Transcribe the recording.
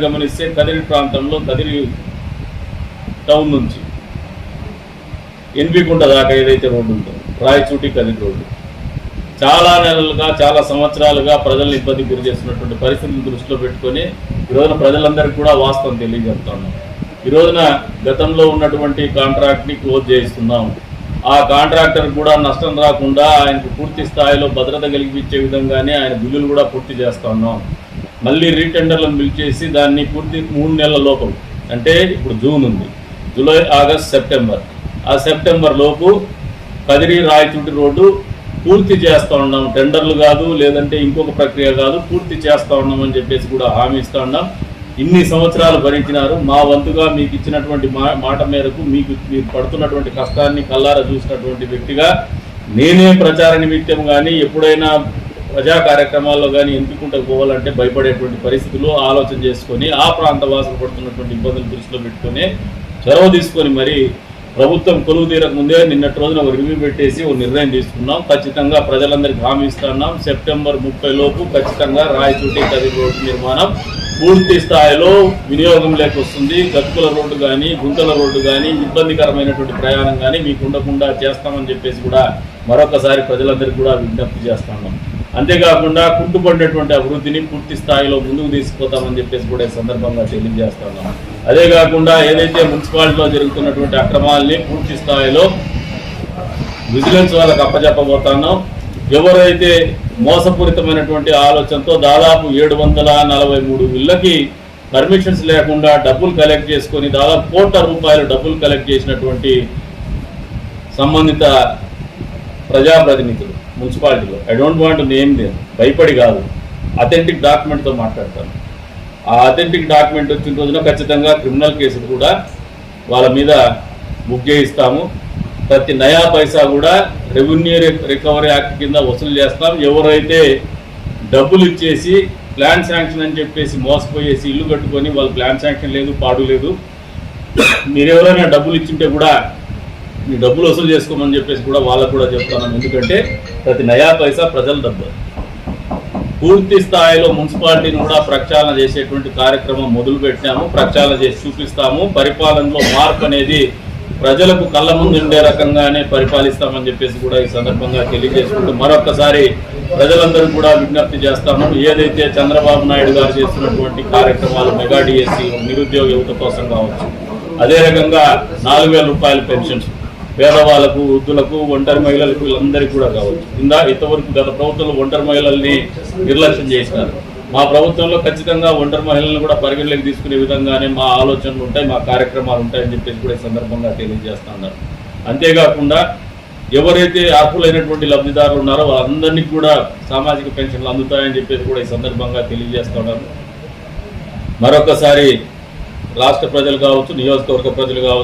గమనిస్తే కదిరి ప్రాంతంలో కదిరి టౌన్ నుంచి ఎన్పికుంట దాకా ఏదైతే రోడ్డు ఉందో రాయచూటి కదిరి రోడ్డు చాలా నెలలుగా చాలా సంవత్సరాలుగా ప్రజల్ని ఇబ్బంది గురి చేస్తున్నటువంటి పరిస్థితులను దృష్టిలో పెట్టుకొని ఈరోజున ప్రజలందరికీ కూడా వాస్తవం తెలియజేస్తున్నాం. ఈ రోజున గతంలో ఉన్నటువంటి కాంట్రాక్ట్ని క్లోజ్ చేయిస్తున్నాం. ఆ కాంట్రాక్టర్ కూడా నష్టం రాకుండా ఆయనకు పూర్తి స్థాయిలో భద్రత కలిగించే విధంగానే ఆయన బిల్లులు కూడా పూర్తి చేస్తా ఉన్నాం. మళ్ళీ రీటెండర్లను పిలిచేసి దాన్ని పూర్తి 3 నెలల లోపల, అంటే ఇప్పుడు జూన్ ఉంది, జూలై, ఆగస్ట్, సెప్టెంబర్, ఆ సెప్టెంబర్ లోపు కదిరి రాయచూటి రోడ్డు పూర్తి చేస్తూ ఉన్నాం. టెండర్లు కాదు, లేదంటే ఇంకొక ప్రక్రియ కాదు, పూర్తి చేస్తూ ఉన్నాం అని చెప్పేసి కూడా హామీ ఇస్తూ ఉన్నాం. ఇన్ని సంవత్సరాలు భరించినారు. మా వంతుగా మీకు ఇచ్చినటువంటి మాట మేరకు మీరు పడుతున్నటువంటి కష్టాన్ని కల్లారా చూసినటువంటి వ్యక్తిగా నేనే ప్రచార నిమిత్తం కానీ ఎప్పుడైనా ప్రజా కార్యక్రమాల్లో కానీ ఎంపికంటకు పోవాలంటే భయపడేటువంటి పరిస్థితులు ఆలోచన చేసుకొని ఆ ప్రాంత వాసులు పడుతున్నటువంటి ఇబ్బందులు దృష్టిలో పెట్టుకొని చొరవ తీసుకొని మరి ప్రభుత్వం కొలువు తీరక ముందే నిన్నటి రోజున ఒక రివ్యూ పెట్టేసి ఒక నిర్ణయం తీసుకున్నాం. ఖచ్చితంగా ప్రజలందరికీ హామీ ఇస్తున్నాం. సెప్టెంబర్ 30 లోపు ఖచ్చితంగా రాయచూటి కదిరి రోడ్డు నిర్మాణం పూర్తి స్థాయిలో వినియోగంలోకి వస్తుంది. గతుకుల రోడ్డు కానీ, గుంతల రోడ్డు కానీ, ఇబ్బందికరమైనటువంటి ప్రయాణం కానీ మీకు ఉండకుండా చేస్తామని చెప్పేసి కూడా మరొకసారి ప్రజలందరికీ కూడా విజ్ఞప్తి చేస్తున్నాం. అంతేకాకుండా కుంటుపడినటువంటి అభివృద్ధిని పూర్తి స్థాయిలో ముందుకు తీసుకుపోతామని చెప్పేసి కూడా ఈ సందర్భంగా తెలియజేస్తున్నాం. అదే కాకుండా ఏదైతే మున్సిపాలిటీలో జరుగుతున్నటువంటి అక్రమాలని పూర్తి స్థాయిలో విజిలెన్స్ వాళ్ళకి అప్పచెప్పబోతున్నాం. ఎవరైతే మోసపూరితమైనటువంటి ఆలోచనతో దాదాపు 743 ఇళ్లకి పర్మిషన్స్ లేకుండా డబ్బులు కలెక్ట్ చేసుకొని దాదాపు ₹1,00,00,000 డబ్బులు కలెక్ట్ చేసినటువంటి సంబంధిత ప్రజాప్రతినిధులు మున్సిపాలిటీలో, I don't want name them, భయపడి కాదు, అథెంటిక్ డాక్యుమెంట్తో మాట్లాడతాను. ఆ అథెంటిక్ డాక్యుమెంట్ వచ్చిన రోజున ఖచ్చితంగా క్రిమినల్ కేసులు కూడా వాళ్ళ మీద బుక్ చేయిస్తాము. ప్రతి నయా పైసా కూడా రెవెన్యూ రికవరీ యాక్ట్ కింద వసూలు చేస్తాం. ఎవరైతే డబ్బులు ఇచ్చేసి ప్లాన్ శాంక్షన్ అని చెప్పేసి మోసపోయేసి ఇల్లు కట్టుకొని వాళ్ళు ప్లాన్ శాంక్షన్ లేదు, పాడు లేదు, మీరు ఎవరైనా డబ్బులు ఇచ్చింటే కూడా మీ డబ్బులు వసూలు చేసుకోమని చెప్పేసి కూడా వాళ్ళకు కూడా చెప్తున్నాం. ఎందుకంటే ప్రతి నయా పైసా ప్రజల డబ్బు. పూర్తి స్థాయిలో మున్సిపాలిటీని కూడా ప్రక్షాళన చేసేటువంటి కార్యక్రమం మొదలు పెట్టాము. ప్రక్షాళన చేసి చూపిస్తాము. పరిపాలనలో మార్పు అనేది ప్రజలకు కళ్ళ ముందు ఉండే రకంగానే పరిపాలిస్తామని చెప్పేసి కూడా ఈ సందర్భంగా తెలియజేసుకుంటూ మరొకసారి ప్రజలందరూ కూడా విజ్ఞప్తి చేస్తాము. ఏదైతే చంద్రబాబు నాయుడు గారు చేస్తున్నటువంటి కార్యక్రమాలు, మెగా డిఎస్సి నిరుద్యోగ యువత కోసం కావచ్చు, అదే రకంగా ₹4,000 పెన్షన్స్ పేదవాళ్లకు, వృద్ధులకు, ఒంటరి మహిళలకు, వీళ్ళందరికీ కూడా కావచ్చు. ఇంతవరకు గత ప్రభుత్వంలో ఒంటరి మహిళల్ని నిర్లక్ష్యం చేసినారు. మా ప్రభుత్వంలో ఖచ్చితంగా ఒంటరి మహిళలను కూడా పరిగణలోకి తీసుకునే విధంగానే మా ఆలోచనలు ఉంటాయి, మా కార్యక్రమాలు ఉంటాయని చెప్పేసి కూడా ఈ సందర్భంగా తెలియజేస్తున్నారు. అంతేకాకుండా ఎవరైతే అర్హులైనటువంటి లబ్ధిదారులు ఉన్నారో వాళ్ళందరినీ కూడా సామాజిక పెన్షన్లు అందుతాయని చెప్పేసి కూడా ఈ సందర్భంగా తెలియజేస్తున్నారు. మరొకసారి రాష్ట్ర ప్రజలు కావచ్చు, నియోజకవర్గ ప్రజలు కావచ్చు,